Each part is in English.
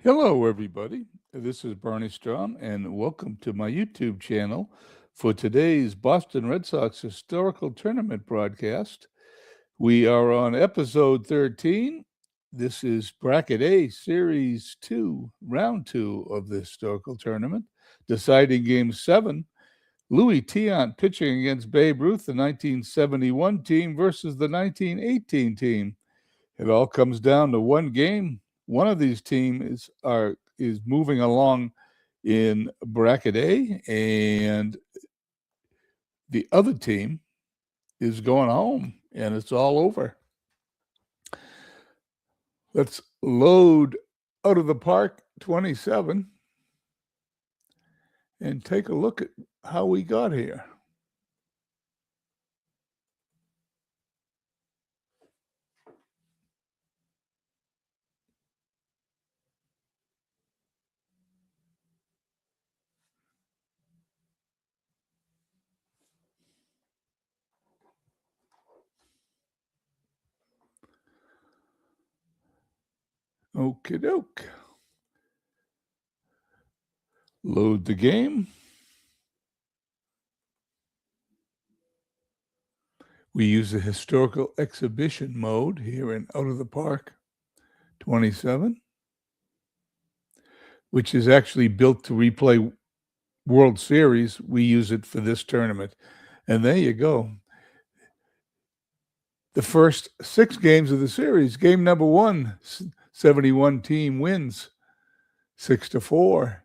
Hello, everybody. This is Barney Strom, and welcome to my YouTube channel for today's Boston Red Sox Historical Tournament broadcast. We are on episode 13. This is Bracket A, Series 2, Round 2 of the Historical Tournament, deciding Game 7. Louis Tiant pitching against Babe Ruth, the 1971 team versus the 1918 team. It all comes down to one game. One of these teams is moving along in bracket A, and the other team is going home, and it's all over. Let's load Out of the Park 27 and take a look at how we got here. Okie doke. Load the game. We use the historical exhibition mode here in Out of the Park 27, which is actually built to replay World Series. We use it for this tournament. And there you go. The first 6 games of the series. Game number 1, 71 team wins 6-4.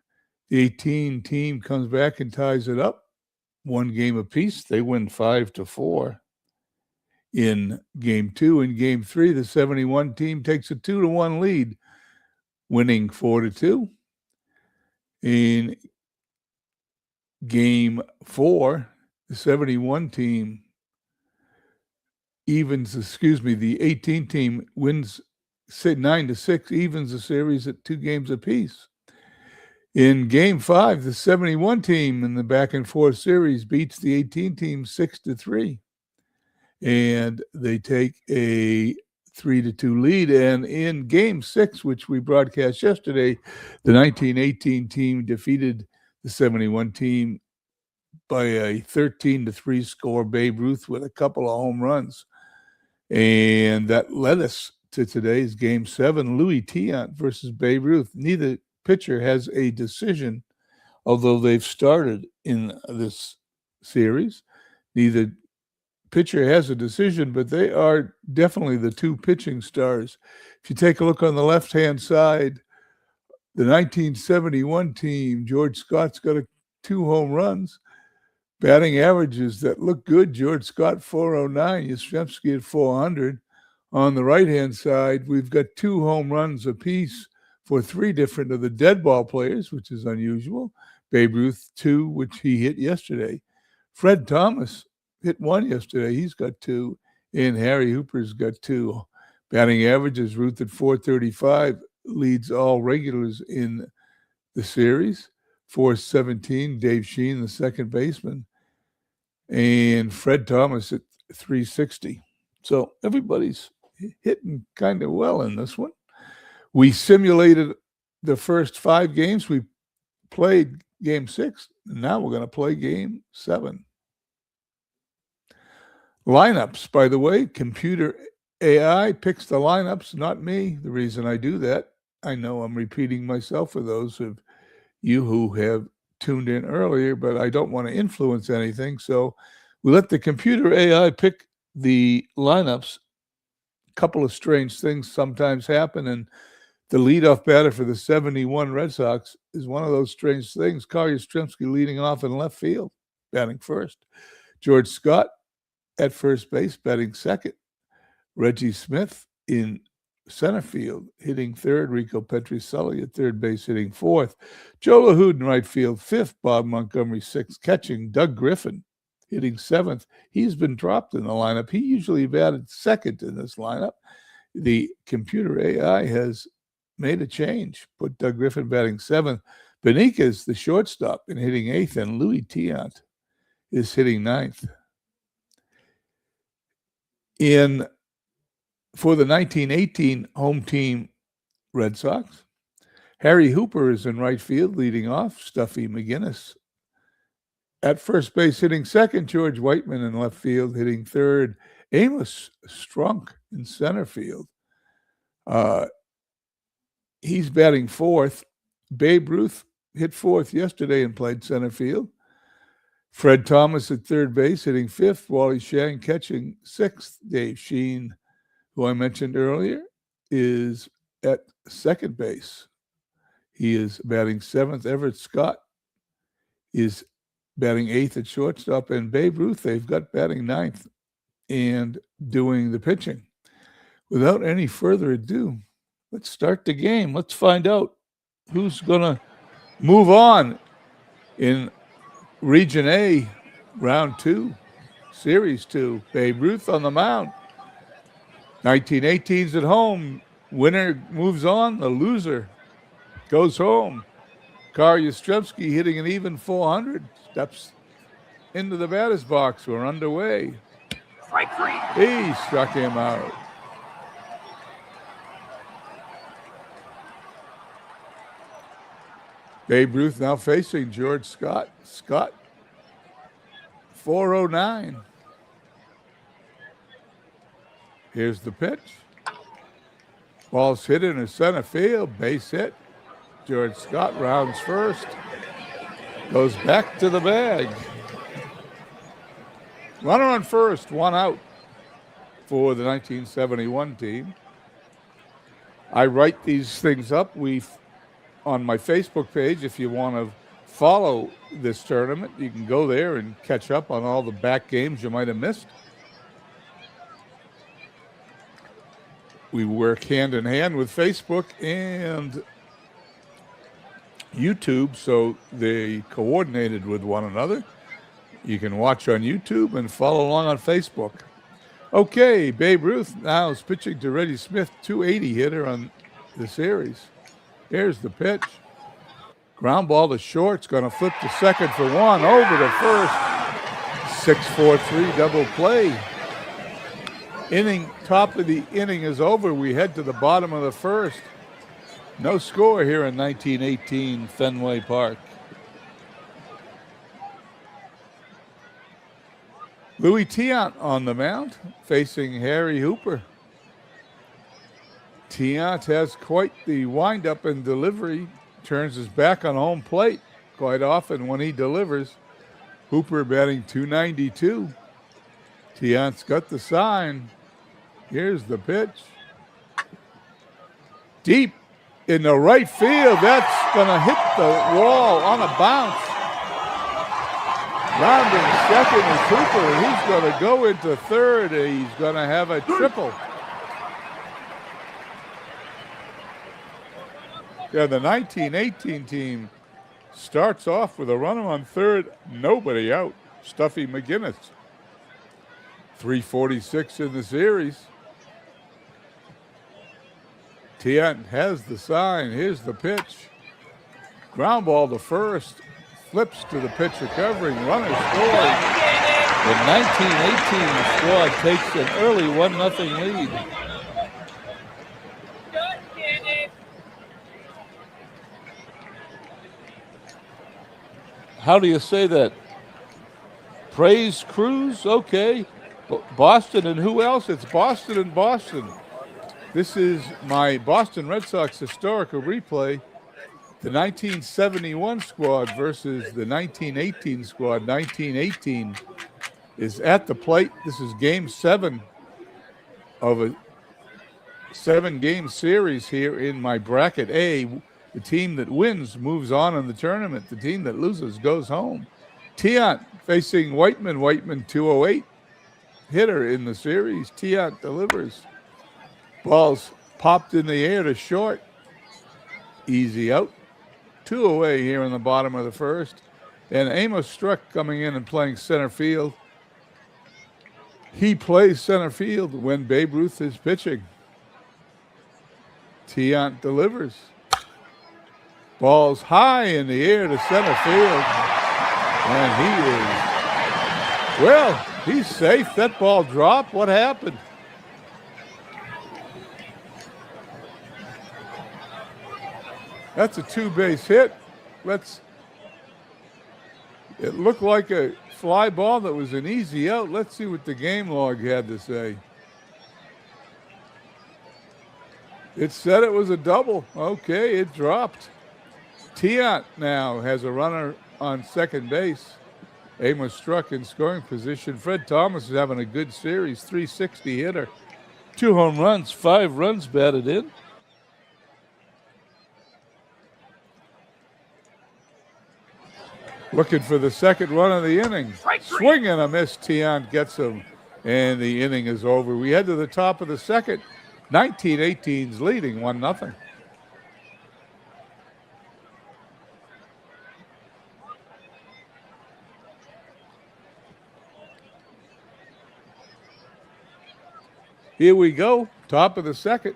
The 18 team comes back and ties it up. 1 game apiece. They win 5-4. In game 2 and game 3, the 71 team takes a 2-1 lead, winning 4-2. In game 4, the 71 team the 18 team wins 9-6, evens the series at 2 games apiece. In game 5, the 71 team in the back and forth series beats the 18 team 6-3. And they take a 3-2 lead. And in game 6, which we broadcast yesterday, the 1918 team defeated the 71 team by a 13-3 score. Babe Ruth with a couple of home runs. And that led us to today's Game 7, Louis Tiant versus Babe Ruth. Neither pitcher has a decision, although they've started in this series. Neither pitcher has a decision, but they are definitely the 2 pitching stars. If you take a look on the left-hand side, the 1971 team, George Scott's got 2 home runs. Batting averages that look good. George Scott, 409. Yastrzemski at 400. On the right-hand side, we've got 2 home runs apiece for 3 different of the dead ball players, which is unusual. Babe Ruth, 2, which he hit yesterday. Fred Thomas hit 1 yesterday. He's got 2. And Harry Hooper's got 2. Batting averages, Ruth at 435, leads all regulars in the series. 417, Dave Sheen, the second baseman, and Fred Thomas at 360. So everybody's hitting kind of well in this one. We simulated the first 5 games. We played game 6, and now we're going to play game 7. Lineups, by the way, computer AI picks the lineups, not me. The reason I do that, I know I'm repeating myself for those of you who have tuned in earlier, but I don't want to influence anything. So we let the computer AI pick the lineups. A couple of strange things sometimes happen, and the leadoff batter for the 71 Red Sox is one of those strange things. Yastrzemski leading off in left field, batting first. George Scott at first base, batting second. Reggie Smith in center field, hitting third. Rico Petrocelli at third base, hitting fourth. Joe LaHood in right field, fifth. Bob Montgomery, sixth. Catching, Doug Griffin, hitting seventh. He's been dropped in the lineup. He usually batted second in this lineup. The computer AI has made a change, put Doug Griffin batting seventh. Beniquez, the shortstop, and hitting eighth, and Louis Tiant is hitting ninth. For the 1918 home team Red Sox, Harry Hooper is in right field leading off. Stuffy McGinnis at first base hitting second. George Whiteman in left field hitting third. Amos Strunk in center field. He's batting fourth. Babe Ruth hit fourth yesterday and played center field. Fred Thomas at third base hitting fifth. Wally Shang catching sixth. Dave Sheen, who I mentioned earlier, is at second base. He is batting seventh. Everett Scott is batting eighth at shortstop. And Babe Ruth, they've got batting ninth and doing the pitching. Without any further ado, let's start the game. Let's find out who's going to move on in Region A, Round 2, Series 2. Babe Ruth on the mound. 1918's at home. Winner moves on. The loser goes home. Carl Yastrzemski hitting an even 400. Steps into the batter's box. We're underway. Strike three. He struck him out. Babe Ruth now facing George Scott. Scott, 409. Here's the pitch. Ball's hit into center field. Base hit. George Scott rounds first. Goes back to the bag. Runner on first, one out for the 1971 team. I write these things up. On my Facebook page, if you want to follow this tournament, you can go there and catch up on all the back games you might have missed. We work hand in hand with Facebook and YouTube, so they coordinated with one another. You can watch on YouTube and follow along on Facebook. Okay, Babe Ruth now is pitching to Reddy Smith, 280 hitter on the series. Here's the pitch. Ground ball to short. It's going to flip to second for one. Over to first. 6-4-3 double play. Top of the inning is over. We head to the bottom of the first. No score here in 1918 Fenway Park. Louis Tiant on the mound, facing Harry Hooper. Tiant has quite the windup and delivery. Turns his back on home plate quite often when he delivers. Hooper batting .292. Tiant's got the sign. Here's the pitch. Deep in the right field. That's going to hit the wall on a bounce. Rounding second is Hooper. He's going to go into third. He's going to have a triple. Yeah, the 1918 team starts off with a runner on third, nobody out. Stuffy McGinnis. 346 in the series. Tiant has the sign. Here's the pitch. Ground ball to first. Flips to the pitcher covering. Runner scores. The 1918 squad takes an early 1-0 lead. How do you say that? Praise Cruz? Okay. Boston and who else? It's Boston and Boston. This is my Boston Red Sox historical replay. The 1971 squad versus the 1918 squad. 1918 is at the plate. This is game 7 of a 7-game series here in my bracket A. The team that wins moves on in the tournament. The team that loses goes home. Tiant facing Whiteman. Whiteman 208 hitter in the series. Tiant delivers. Ball's popped in the air to short. Easy out. 2 away here in the bottom of the first. And Amos Struck coming in and playing center field. He plays center field when Babe Ruth is pitching. Tiant delivers. Ball's high in the air to center field. And he's safe. That ball dropped. What happened? That's a two-base hit. It looked like a fly ball that was an easy out. Let's see what the game log had to say. It said it was a double. Okay, it dropped. Tiant now has a runner on second base. Amos struck in scoring position. Fred Thomas is having a good series, 360 hitter. 2 home runs, 5 runs batted in. Looking for the second run of the inning. Swing and a miss. Tiant gets him, and the inning is over. We head to the top of the second. 1918's leading 1-0. Here we go, top of the second.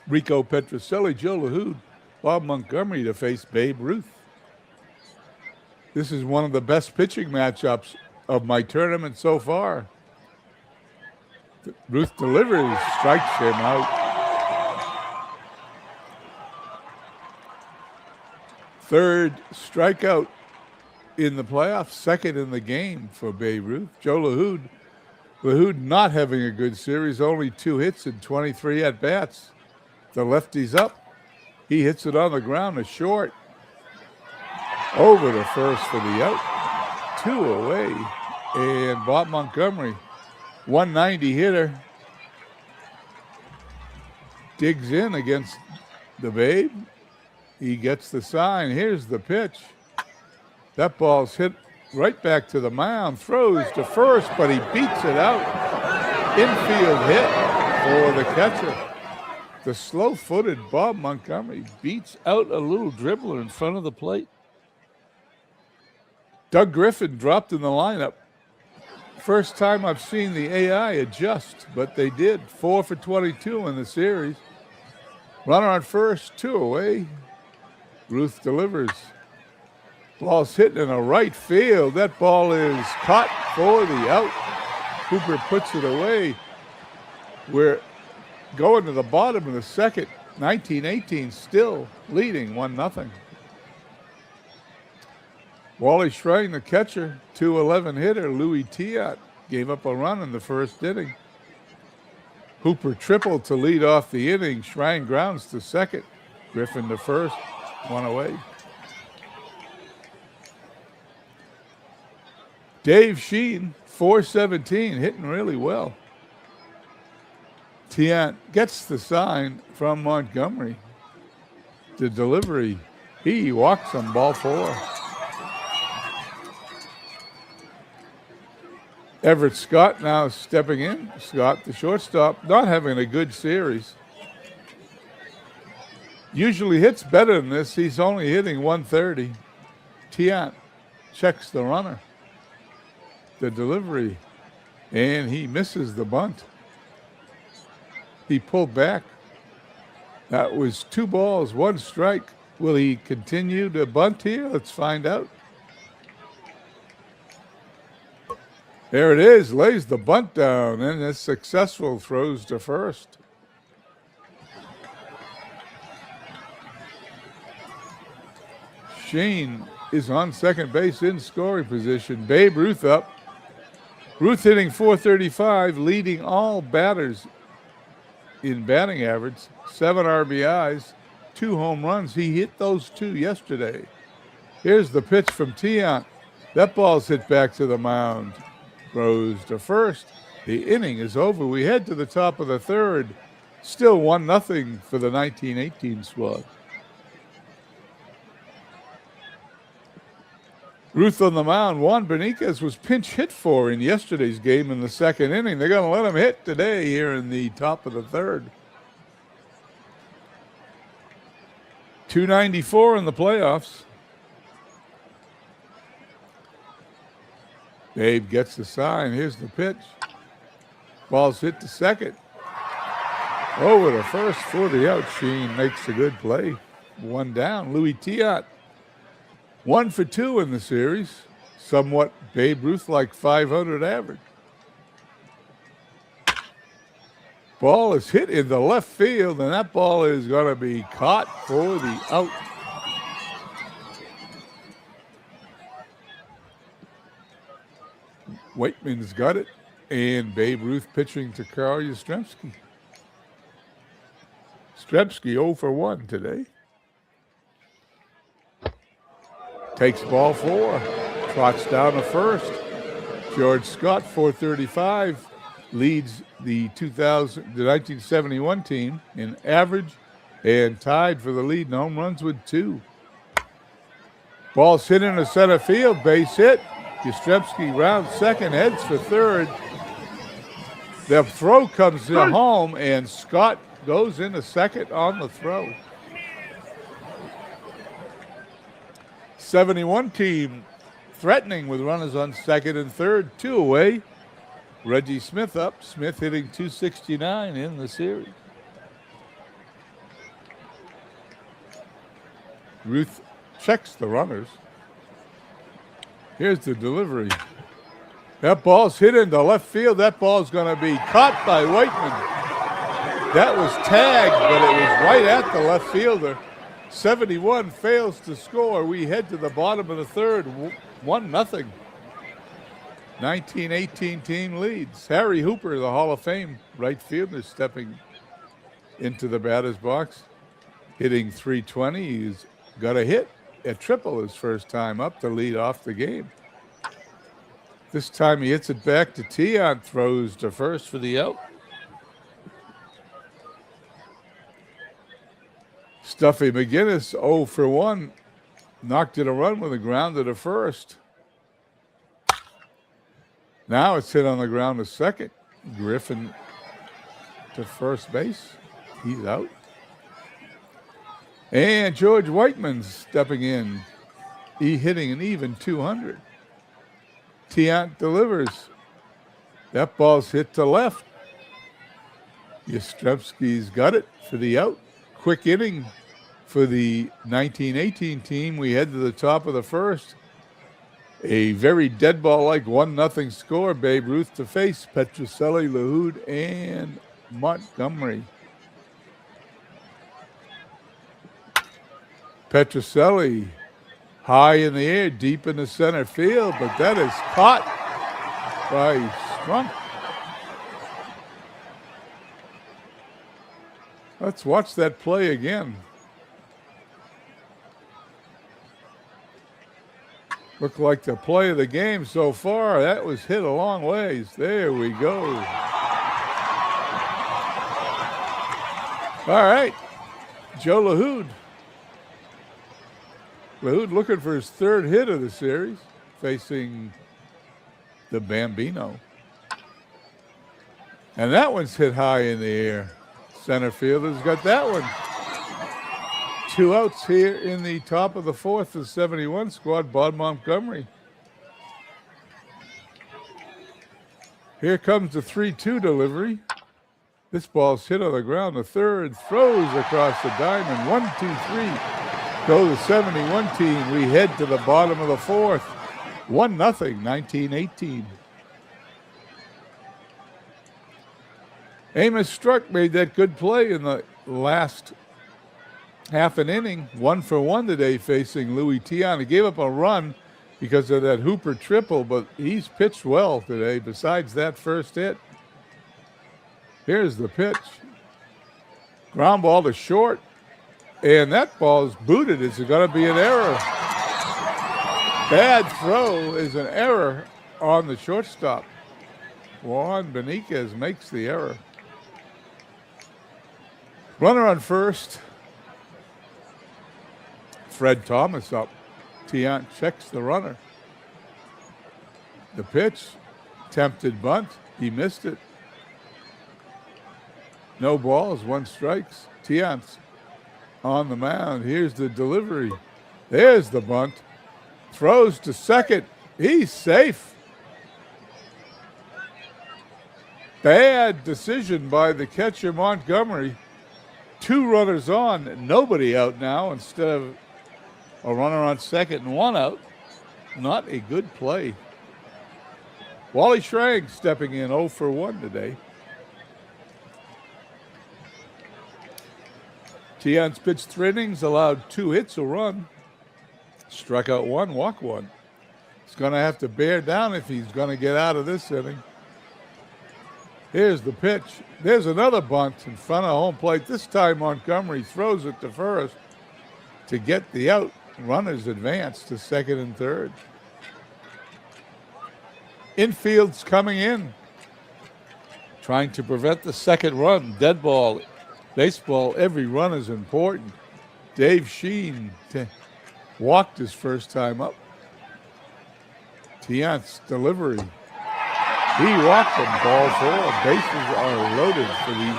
Rico Petrocelli, Joe LaHood, Bob Montgomery to face Babe Ruth. This is one of the best pitching matchups of my tournament so far. Ruth delivers, strikes him out. Third strikeout in the playoffs, second in the game for Babe Ruth. Joe LaHood. LaHood not having a good series, only 2 hits and 23 at-bats. The lefty's up. He hits it on the ground, a short. Over to first for the out. 2 away. And Bob Montgomery, 190 hitter, digs in against the Babe. He gets the sign. Here's the pitch. That ball's hit right back to the mound. Throws to first, but he beats it out. Infield hit for the catcher. The slow-footed Bob Montgomery beats out a little dribbler in front of the plate. Doug Griffin dropped in the lineup. First time I've seen the AI adjust, but they did. 4 for 22 in the series. Runner on first, 2 away. Ruth delivers. Ball's hitting in a right field. That ball is caught for the out. Cooper puts it away. We're going to the bottom of the second. 1918 still leading 1-0. Wally Schrein, the catcher, 211 hitter. Louis Tiant gave up a run in the first inning. Hooper tripled to lead off the inning. Schrein grounds to second. Griffin to first, 1 away. Dave Sheen, 417, hitting really well. Tiant gets the sign from Montgomery. The delivery, he walks him, ball 4. Everett Scott now stepping in. Scott, the shortstop, not having a good series. Usually hits better than this. He's only hitting 130. Tiant checks the runner. The delivery, and he misses the bunt. He pulled back. That was 2 balls, 1 strike. Will he continue to bunt here? Let's find out. There it is, lays the bunt down, and it's successful, throws to first. Sheen is on second base in scoring position. Babe Ruth up. Ruth hitting .435, leading all batters in batting average. 7 RBIs, 2 home runs. He hit those 2 yesterday. Here's the pitch from Tiant. That ball's hit back to the mound. Throws to first. The inning is over. We head to the top of the third. Still 1-0 for the 1918 squad. Ruth on the mound. Juan Beniquez was pinch hit for in yesterday's game in the second inning. They're going to let him hit today here in the top of the third. 294 in the playoffs. Babe gets the sign. Here's the pitch. Ball's hit to second. Over to first for the out. Sheen makes a good play. 1 down. Louis Tiant, 1 for 2 in the series. Somewhat Babe Ruth like 500 average. Ball is hit in the left field, and that ball is going to be caught for the out. Whiteman's got it, and Babe Ruth pitching to Carl Yastrzemski. Yastrzemski 0 for 1 today. Takes ball 4, trots down to first. George Scott, 435, leads the 1971 team in average and tied for the lead in home runs with 2. Ball's hit into center field, base hit. Yastrzemski rounds second, heads for third. The throw comes to home, and Scott goes into second on the throw. 71 team threatening with runners on second and third, 2 away. Reggie Smith up. Smith hitting .269 in the series. Ruth checks the runners. Here's the delivery. That ball's hit into left field. That ball's going to be caught by Whiteman. That was tagged, but it was right at the left fielder. 71 fails to score. We head to the bottom of the third, 1-0. 1918 team leads. Harry Hooper, the Hall of Fame right fielder, stepping into the batter's box, hitting .320. He's got a hit, a triple his first time up to lead off the game. This time he hits it back to Tiant, throws to first for the out. Stuffy McGinnis, 0 for 1, knocked it a run with a grounder to first. Now it's hit on the ground to second. Griffin to first base. He's out. And George Whiteman's stepping in. He hitting an even 200. Tiant delivers. That ball's hit to left. Yastrzemski's got it for the out. Quick inning for the 1918 team. We head to the top of the first. A very dead ball-like 1-0 score. Babe Ruth to face Petrocelli, LaHood, and Montgomery. Petrocelli high in the air, deep in the center field, but that is caught by Strunk. Let's watch that play again. Looked like the play of the game so far. That was hit a long ways. There we go. All right, Joe LaHood. LaHood looking for his third hit of the series, facing the Bambino. And that one's hit high in the air. Center fielder's got that one. 2 outs here in the top of the fourth. The 71 squad, Bob Montgomery. Here comes the 3-2 delivery. This ball's hit on the ground. The third throws across the diamond. 1-2-3. Go the 71 team. We head to the bottom of the fourth. 1-0, 1918. Amos Struck made that good play in the last half an inning. 1 for 1 today facing Louis Tiant. He gave up a run because of that Hooper triple, but he's pitched well today besides that first hit. Here's the pitch. Ground ball to short, and that ball's booted. It's going to be an error. Bad throw is an error on the shortstop. Juan Beniquez makes the error. Runner on first. Fred Thomas up. Tiant checks the runner. The pitch. Tempted bunt. He missed it. No balls, 1 strikes. Tiant's on the mound. Here's the delivery. There's the bunt. Throws to second. He's safe. Bad decision by the catcher, Montgomery. 2 runners on, nobody out now instead of a runner on second and 1 out. Not a good play. Wally Schrank stepping in 0 for 1 today. Tian's pitched 3 innings, allowed 2 hits, a run, struck out 1, walked 1. He's going to have to bear down if he's going to get out of this inning. Here's the pitch. There's another bunt in front of home plate. This time Montgomery throws it to first to get the out. Runners advance to second and third. Infield's coming in, trying to prevent the second run. Dead ball. Baseball, every run is important. Dave Sheen walked his first time up. Tiant's delivery. He walked them, ball 4. Bases are loaded for the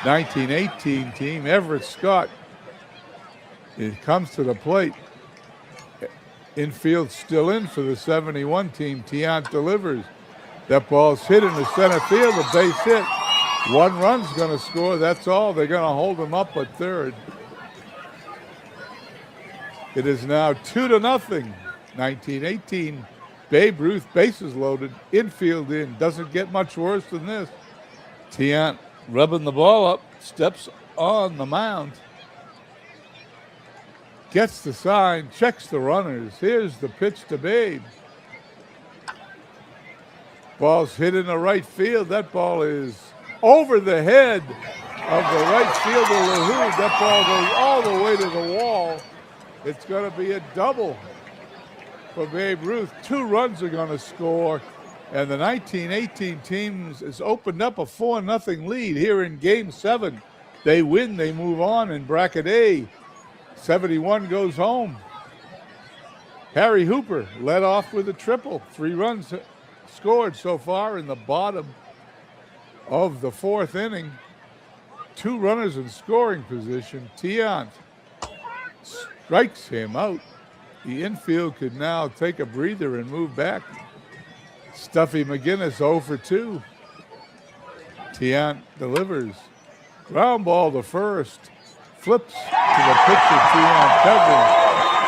1918 team. Everett Scott, it comes to the plate. Infield still in for the 71 team. Tiant delivers. That ball's hit in the center field, a base hit. 1 run's going to score, that's all. They're going to hold him up at third. It is now 2-0. 1918. Babe Ruth, bases loaded, infield in. Doesn't get much worse than this. Tiant rubbing the ball up, steps on the mound. Gets the sign, checks the runners. Here's the pitch to Babe. Ball's hit in the right field. That ball is over the head of the right fielder, LaHoo. That ball goes all the way to the wall. It's going to be a double for Babe Ruth. 2 runs are going to score, and the 1918 team has opened up a 4-0 lead here in Game 7. They win, they move on in Bracket A. 71 goes home. Harry Hooper led off with a triple. 3 runs scored so far in the bottom of the 4th inning. 2 runners in scoring position. Tiant strikes him out. The infield could now take a breather and move back. Stuffy McGinnis 0 for 2. Tiant delivers. Ground ball to first. Flips to the pitcher, Tiant covering.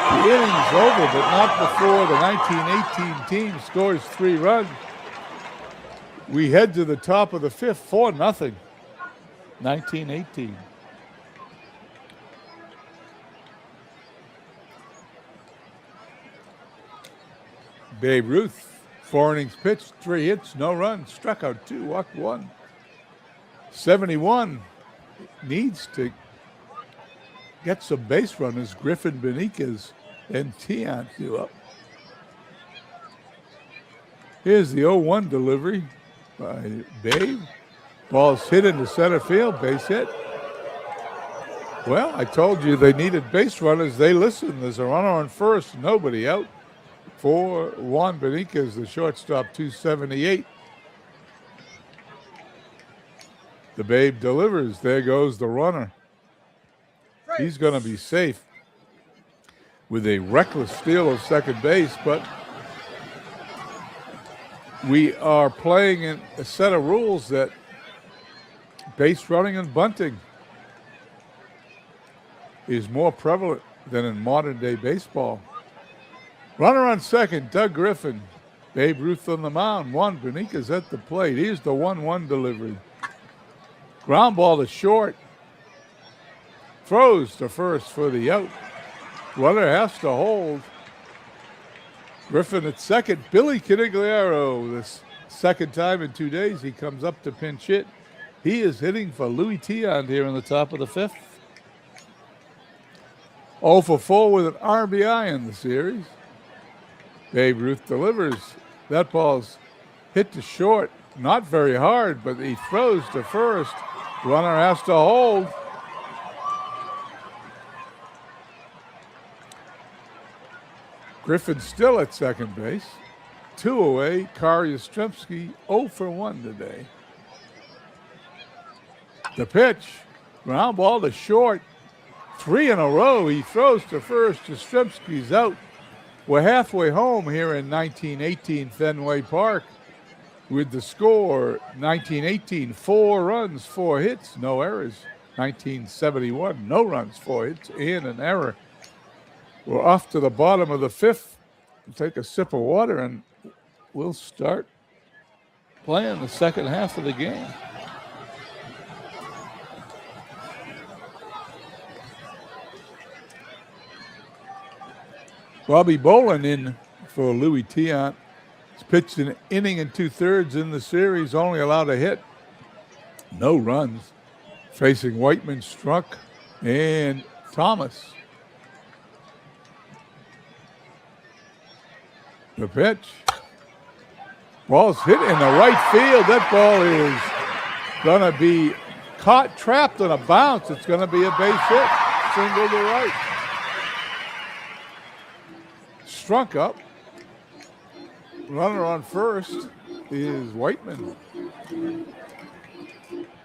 The inning's over, but not before the 1918 team scores 3 runs. We head to the top of the 5th, 4-0. 1918. Babe Ruth, 4 innings pitched, 3 hits, no runs, struck out 2, walked 1. 71 needs to get some base runners. Griffin Beniquez and Tiant do up. Here's the 0-1 delivery by Babe. Ball's hit into center field, base hit. Well, I told you they needed base runners. They listened. There's a runner on first, nobody out. For Juan Beniquez, the shortstop, 278. The Babe delivers. There goes the runner. He's going to be safe with a reckless steal of second base, but we are playing in a set of rules that base running and bunting is more prevalent than in modern day baseball. Runner on second, Doug Griffin. Babe Ruth on the mound. Juan Beniquez at the plate. Here's the 1-1 delivery. Ground ball to short. Throws to first for the out. Runner has to hold. Griffin at second. Billy Canigliaro, this second time in 2 days, he comes up to pinch hit. He is hitting for Louis Tiant here in the top of the 5th. 0 for 4 with an RBI in the series. Babe Ruth delivers. That ball's hit to short. Not very hard, but he throws to first. Runner has to hold. Griffin still at second base. 2 away. Kari Yastrzemski 0 for 1 today. The pitch. Ground ball to short. 3 in a row. He throws to first. Yastrzemski's out. We're halfway home here in 1918 Fenway Park with the score 1918, 4 runs, 4 hits, no errors. 1971, no runs, 4 hits, and an error. We're off to the bottom of the 5th. We'll take a sip of water and we'll start playing the second half of the game. Bobby Bolin in for Louis Tiant. He's pitched an inning and 2/3 in the series, only allowed a hit. No runs. Facing Whiteman, Struck, and Thomas. The pitch. Ball's hit in the right field. That ball is going to be caught, trapped on a bounce. It's going to be a base hit. Single to right. Struck up. Runner on first is Whiteman.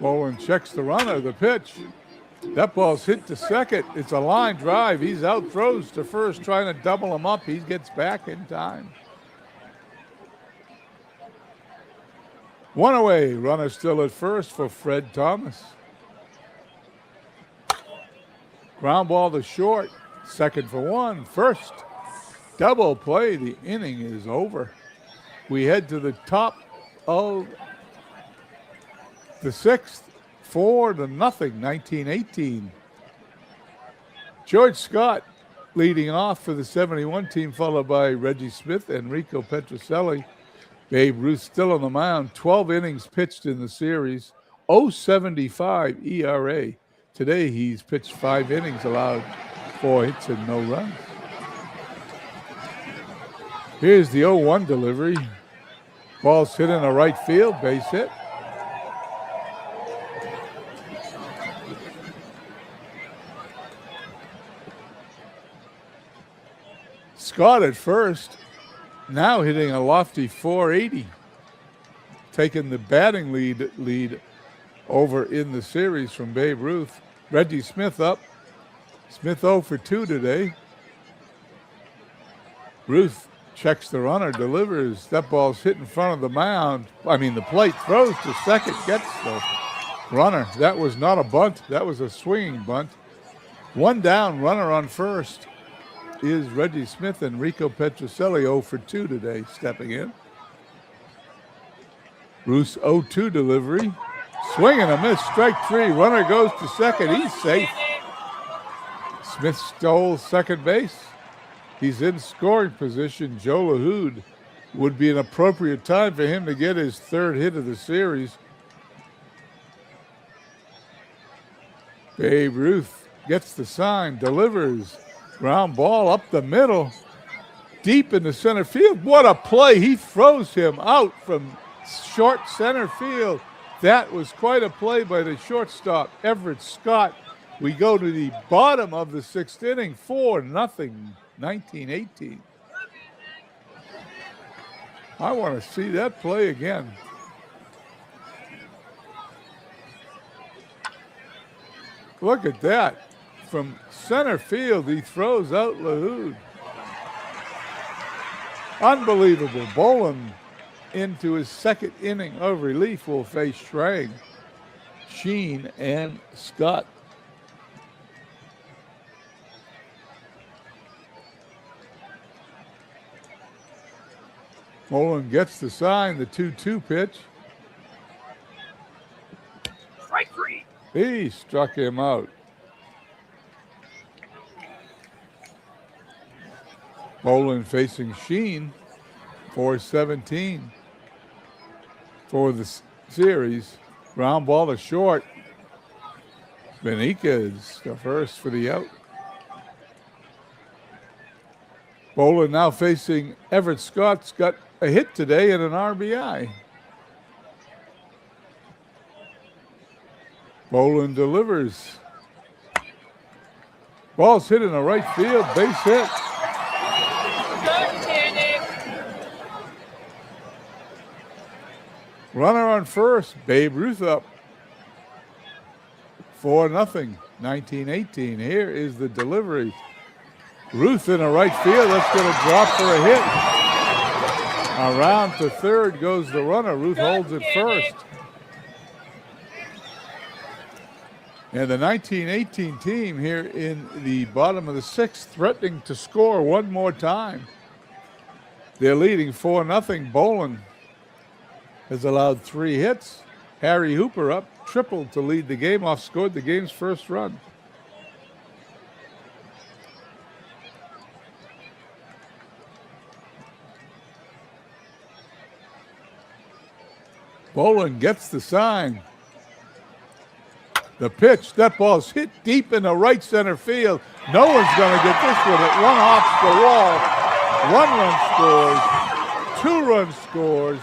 Bolin checks the runner. The pitch. That ball's hit to second. It's a line drive. He's out, throws to first, trying to double him up. He gets back in time. One away. Runner still at first for Fred Thomas. Ground ball to short. Second for one. First. Double play. The inning is over. We head to the top of the sixth. 4-0, 1918. George Scott leading off for the 71 team, followed by Reggie Smith and Enrico Petrocelli. Babe Ruth still on the mound. 12 innings pitched in the series. 0.75 ERA. Today he's pitched 5 innings, allowed 4 hits and no runs. Here's the 0-1 delivery. Ball's hit in the right field, base hit. Scott at first, now hitting a lofty 480, taking the batting lead over in the series from Babe Ruth. Reggie Smith up. Smith 0 for 2 today. Ruth checks the runner, delivers. That ball's hit in front of the plate, throws to second, gets the runner. That was not a bunt. That was a swinging bunt. One down, runner on first is Reggie Smith. And Enrico Petrocelli 0 for 2 today, stepping in. Ruth's 0-2 delivery. Swing and a miss, strike 3. Runner goes to second. He's safe. Smith stole second base. He's in scoring position. Joe LaHood would be an appropriate time for him to get his 3rd hit of the series. Babe Ruth gets the sign, delivers. Ground ball up the middle, deep in the center field. What a play. He throws him out from short center field. That was quite a play by the shortstop, Everett Scott. We go to the bottom of the 6th inning, 4-0, 1918. I want to see that play again. Look at that. From center field, he throws out LaHood. Unbelievable. Bolin into his 2nd inning of relief will face Schrag, Sheen, and Scott. Bolin gets the sign, the 2-2 pitch. Strike 3. He struck him out. Bolin facing Sheen, 4-17 for the series. Ground ball to short. Benitez, the first for the out. Bolin now facing Everett Scott's got a hit today and an RBI. Bolin delivers. Ball's hit in the right field, base hit. Runner on first, Babe Ruth up. 4-0, 1918. Here is the delivery. Ruth in the right field. That's going to drop for a hit. Around to third goes the runner. Ruth holds it first. And the 1918 team here in the bottom of the 6th threatening to score one more time. They're leading 4-0. Bolin has allowed 3 hits. Harry Hooper up, tripled to lead the game off, scored the game's first run. Bolin gets the sign. The pitch, that ball's hit deep in the right center field. No one's going to get this one. It run off the wall. 1 run scores. 2 run scores.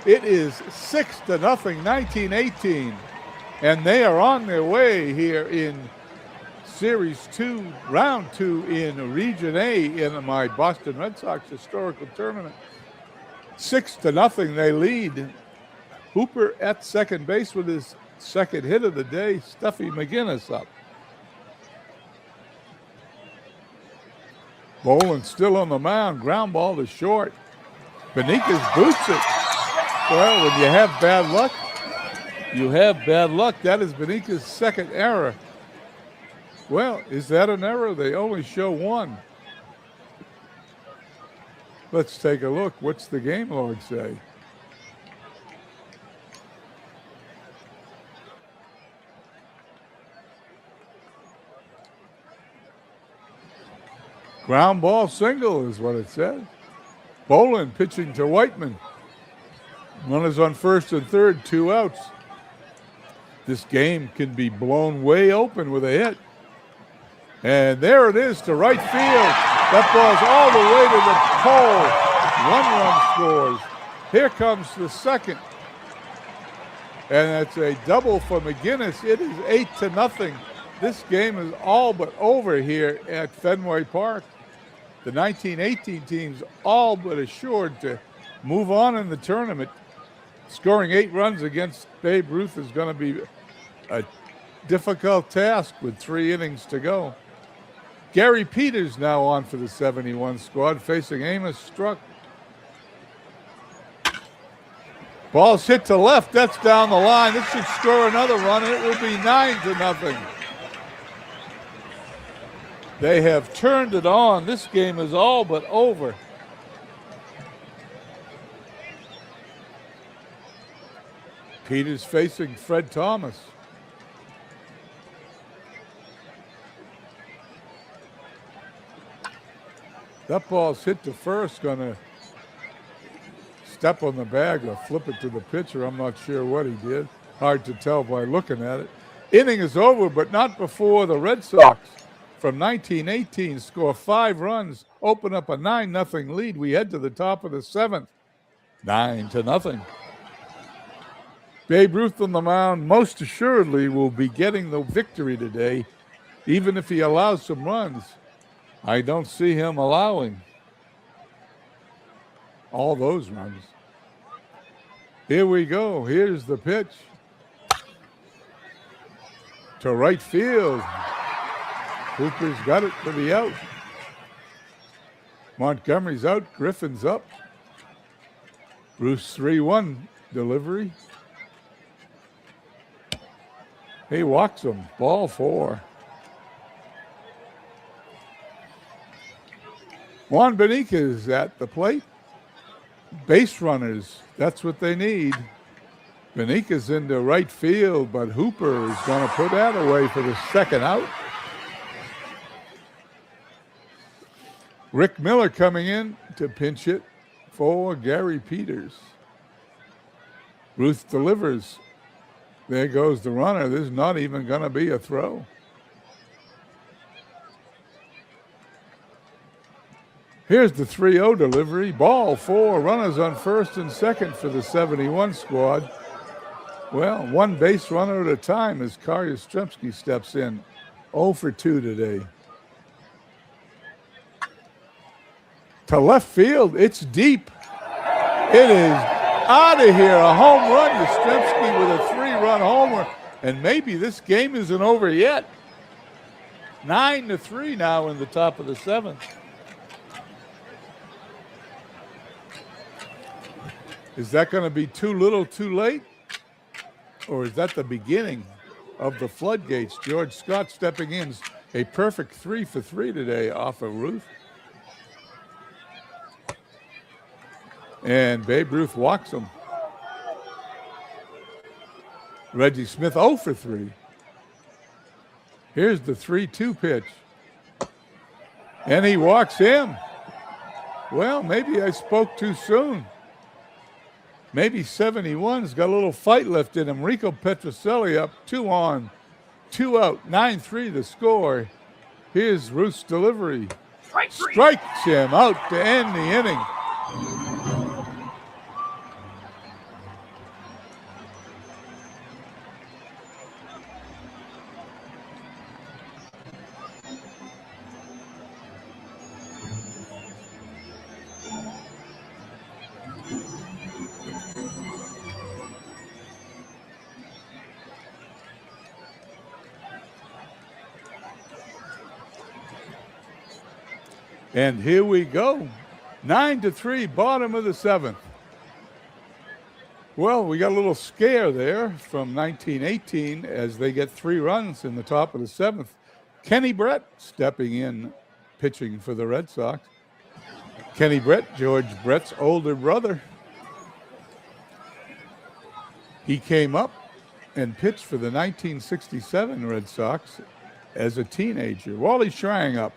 It is 6-0, 1918. And they are on their way here in Series 2, Round 2 in Region A in my Boston Red Sox historical tournament. 6-0, they lead. Hooper at second base with his second hit of the day. Stuffy McGinnis up. Bolin still on the mound. Ground ball to short. Beniquez boots it. Well, when you have bad luck, you have bad luck. That is Beniquez's second error. Well, is that an error? They only show 1. Let's take a look. What's the game log say? Ground ball single is what it says. Bolin pitching to Whiteman. Runners on first and third, 2 outs. This game can be blown way open with a hit. And there it is to right field. That ball's all the way to the pole. 1 run scores. Here comes the second. And that's a double for McGinnis. It is 8-0. This game is all but over here at Fenway Park. The 1918 team's all but assured to move on in the tournament. Scoring 8 runs against Babe Ruth is going to be a difficult task with 3 innings to go. Gary Peters now on for the 71 squad, facing Amos Struck. Ball's hit to left. That's down the line. This should score another run. It will be 9-0. They have turned it on. This game is all but over. Peters facing Fred Thomas. That ball's hit to first, gonna step on the bag or flip it to the pitcher. I'm not sure what he did. Hard to tell by looking at it. Inning is over, but not before the Red Sox from 1918 score 5 runs, open up a 9-0 lead. We head to the top of the 7th, 9-0. Babe Ruth on the mound most assuredly will be getting the victory today, even if he allows some runs. I don't see him allowing all those runs. Here we go. Here's the pitch to right field. Hooper's got it for the out. Montgomery's out. Griffin's up. Bruce 3-1 delivery. He walks him. Ball 4. Juan Beniquez at the plate. Base runners, that's what they need. Beniquez into right field, but Hooper is going to put that away for the second out. Rick Miller coming in to pinch it for Gary Peters. Ruth delivers. There goes the runner. There's not even going to be a throw. Here's the 3-0 delivery. Ball 4. Runners on first and second for the 71 squad. Well, 1 base runner at a time as Kari Yastrzemski steps in. 0 for 2 today. To left field. It's deep. It is out of here. A home run. Yastrzemski with a 3-run homer. And maybe this game isn't over yet. 9-3 now in the top of the 7th. Is that going to be too little, too late? Or is that the beginning of the floodgates? George Scott stepping in. A perfect 3 for 3 today off of Ruth. And Babe Ruth walks him. Reggie Smith 0 for 3. Here's the 3-2 pitch. And he walks him. Well, maybe I spoke too soon. maybe 71's got a little fight left in him. Rico Petrocelli up 2 on, 2 out, 9-3 the score. Here's Ruth's delivery. Strike three. Strikes him out to end the inning. And here we go. 9-3, bottom of the 7th. Well, we got a little scare there from 1918 as they get 3 runs in the top of the 7th. Kenny Brett stepping in, pitching for the Red Sox. Kenny Brett, George Brett's older brother. He came up and pitched for the 1967 Red Sox as a teenager. Wally Schrang up.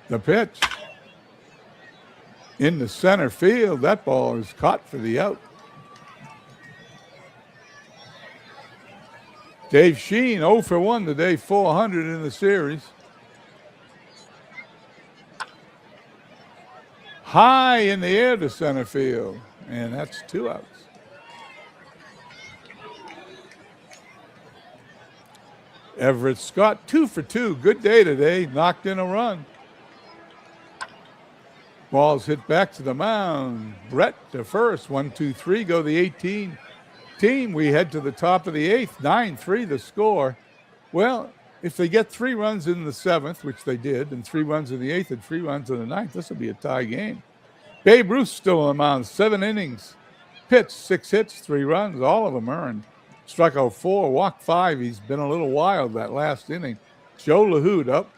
The pitch in the center field. That ball is caught for the out. Dave Sheen 0 for 1 today, 400 in the series. High in the air to center field, and that's 2 outs. Everett Scott 2 for 2. Good day today. Knocked in a run. Ball's hit back to the mound. Brett to first. 1-2-3. Go the 18 team. We head to the top of the 8th. 9-3 the score. Well, if they get 3 runs in the 7th, which they did, and 3 runs in the 8th and 3 runs in the 9th, this will be a tie game. Babe Ruth still on the mound. 7 innings. Pitched 6 hits, 3 runs. All of them earned. Struck out 4, walked 5. He's been a little wild that last inning. Joe LaHood up.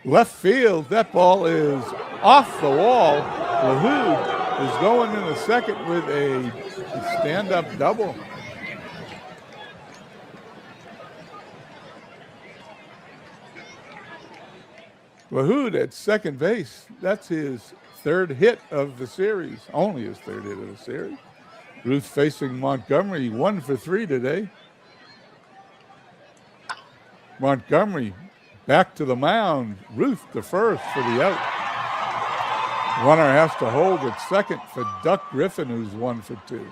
Left field, that ball is off the wall. LaHood is going in the second with a stand-up double. LaHood at second base. That's his 3rd hit of the series, only his 3rd hit of the series. Ruth facing Montgomery, 1 for 3 today. Montgomery back to the mound. Ruth the first for the out. Runner has to hold at second for Duck Griffin, who's 1 for 2.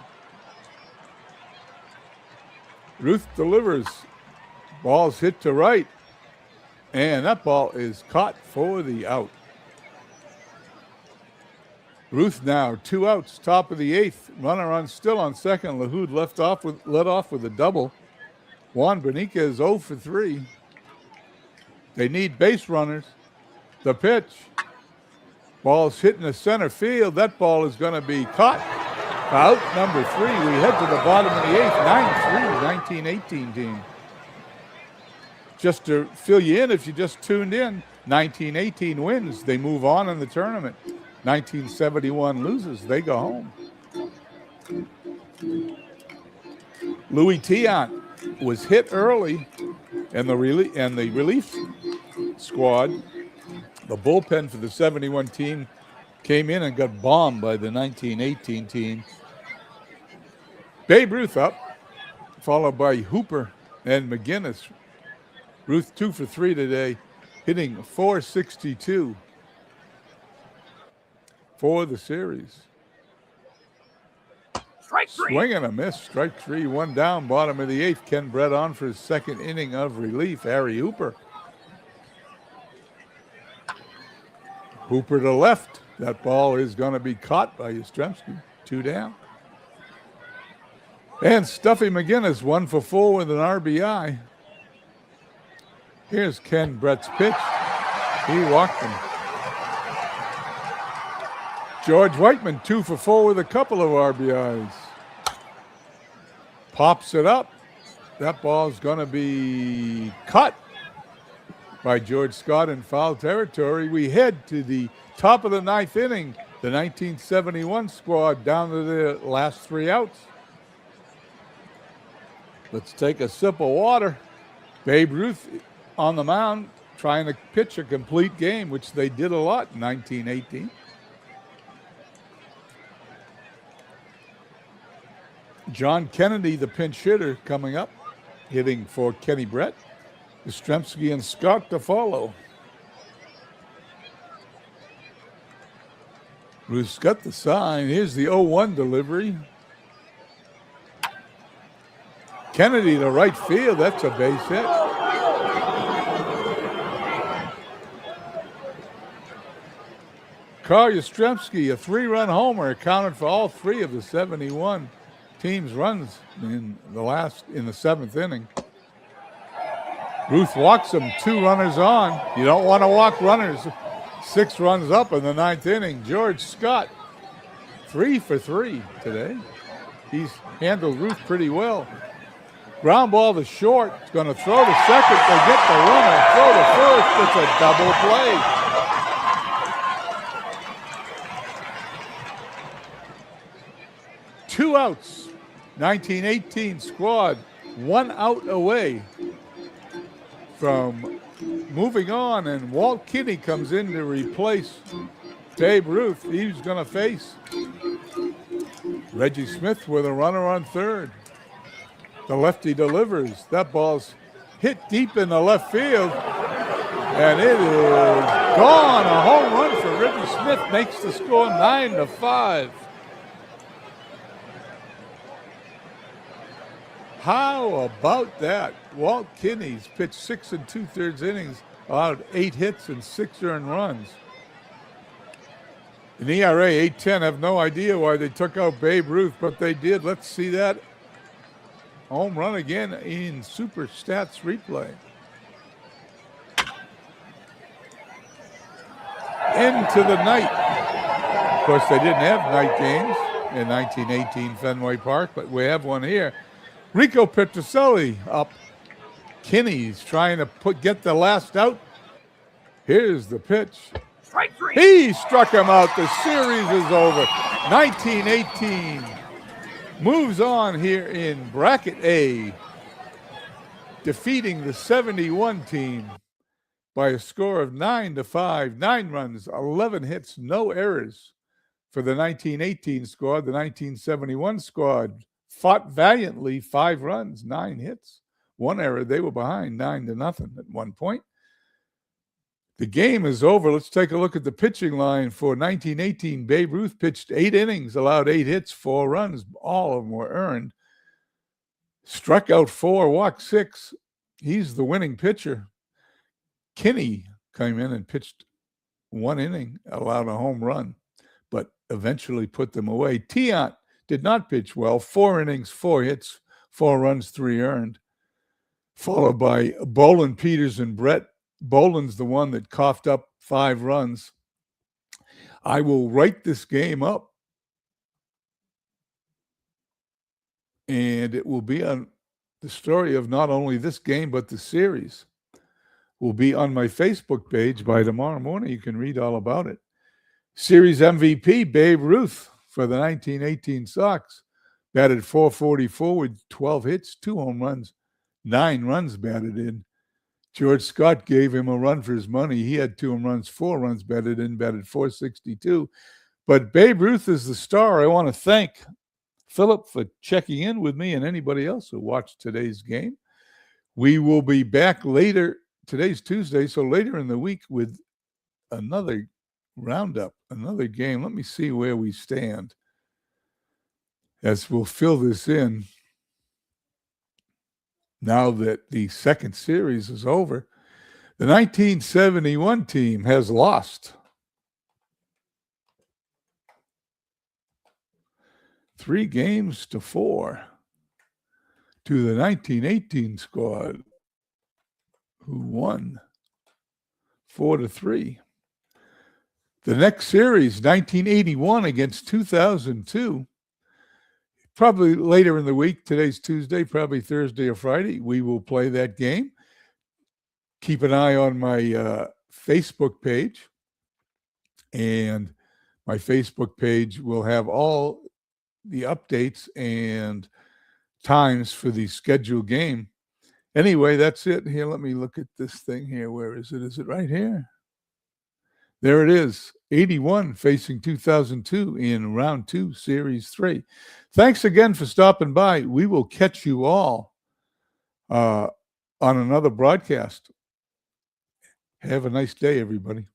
Ruth delivers. Ball's hit to right. And that ball is caught for the out. Ruth now 2 outs, top of the 8th. Runner still on second. LaHood led off with a double. Juan Beniquez 0 for 3. They need base runners. The pitch. Ball's hitting the center field. That ball is going to be caught. Out number 3. We head to the bottom of the 8th. 9-3, 1918 team. Just to fill you in, if you just tuned in, 1918 wins. They move on in the tournament. 1971 loses. They go home. Louis Tiant was hit early, and the relief squad, the bullpen for the 71 team, came in and got bombed by the 1918 team. Babe Ruth up, followed by Hooper and McGinnis. Ruth 2 for 3 today, hitting .462 for the series. Strike 3. Swing and a miss. Strike 3, 1 down, bottom of the 8th. Ken Brett on for his 2nd inning of relief. Harry Hooper. Hooper to left. That ball is going to be caught by Yastrzemski. 2 down. And Stuffy McGinnis 1 for 4 with an RBI. Here's Ken Brett's pitch. He walked him. George Whiteman 2 for 4 with a couple of RBIs. Pops it up. That ball's going to be cut by George Scott in foul territory. We head to the top of the 9th inning. The 1971 squad down to the last 3 outs. Let's take a sip of water. Babe Ruth on the mound, trying to pitch a complete game, which they did a lot in 1918. John Kennedy, the pinch hitter, coming up, hitting for Kenny Brett. Yastrzemski and Scott to follow. Ruth's got the sign. Here's the 0-1 delivery. Kennedy to right field. That's a base hit. Carl Yastrzemski, a 3-run homer, accounted for all 3 of the 71 team's runs in the 7th inning. Ruth walks him, 2 runners on. You don't want to walk runners. 6 runs up in the 9th inning. George Scott, 3 for 3 today. He's handled Ruth pretty well. Ground ball to short. It's going to throw to second. They get the runner. Throw to first. It's a double play. Two outs. 1918 squad, 1 out away from moving on, and Walt Kinney comes in to replace Babe Ruth. He's going to face Reggie Smith with a runner on third. The lefty delivers. That ball's hit deep in the left field, and it is gone. A home run for Reggie Smith makes the score 9-5. How about that? Walt Kinney's pitched 6 2/3 innings, allowed 8 hits and 6 earned runs. An ERA 8.10. Have no idea why they took out Babe Ruth, but they did. Let's see that home run again in Super Stats replay. Into the night. Of course, they didn't have night games in 1918 Fenway Park, but we have one here. Rico Petrocelli up. Kinney's trying to get the last out. Here's the pitch. Strike 3. He struck him out. The series is over. 1918 moves on here in bracket A, defeating the 71 team by a score of 9-5. 9 runs, 11 hits, no errors for the 1918 squad. The 1971 squad fought valiantly, 5 runs, 9 hits, 1 error. They were behind 9-0 at one point. The game is over. Let's take a look at the pitching line for 1918. Babe Ruth pitched 8 innings, allowed 8 hits, 4 runs. All of them were earned. Struck out 4, walked 6. He's the winning pitcher. Kinney came in and pitched 1 inning, allowed a home run, but eventually put them away. Tiant did not pitch well. 4 innings, 4 hits, 4 runs, 3 earned. Followed by Boland, Peters, and Brett. Boland's the one that coughed up 5 runs. I will write this game up, and it will be on the story of not only this game, but the series. Will be on my Facebook page by tomorrow morning. You can read all about it. Series MVP, Babe Ruth for the 1918 Sox. Batted .444 with 12 hits, 2 home runs, 9 runs batted in. George Scott gave him a run for his money. He had 2 home runs, 4 runs batted in, batted .462. But Babe Ruth is the star. I want to thank Philip for checking in with me and anybody else who watched today's game. We will be back later. Today's Tuesday, so later in the week with another roundup, another game. Let me see where we stand as we'll fill this in now that the second series is over. The 1971 team has lost 3-4 to the 1918 squad, who won 4-3. The next series, 1981 against 2002, probably later in the week. Today's Tuesday, probably Thursday or Friday. We will play that game. Keep an eye on my Facebook page, and my Facebook page will have all the updates and times for the scheduled game. Anyway, that's it. Here, let me look at this thing here. Where is it? Is it right here? There it is. 81 facing 2002 in round 2, series 3. Thanks again for stopping by. We will catch you all on another broadcast. Have a nice day, everybody.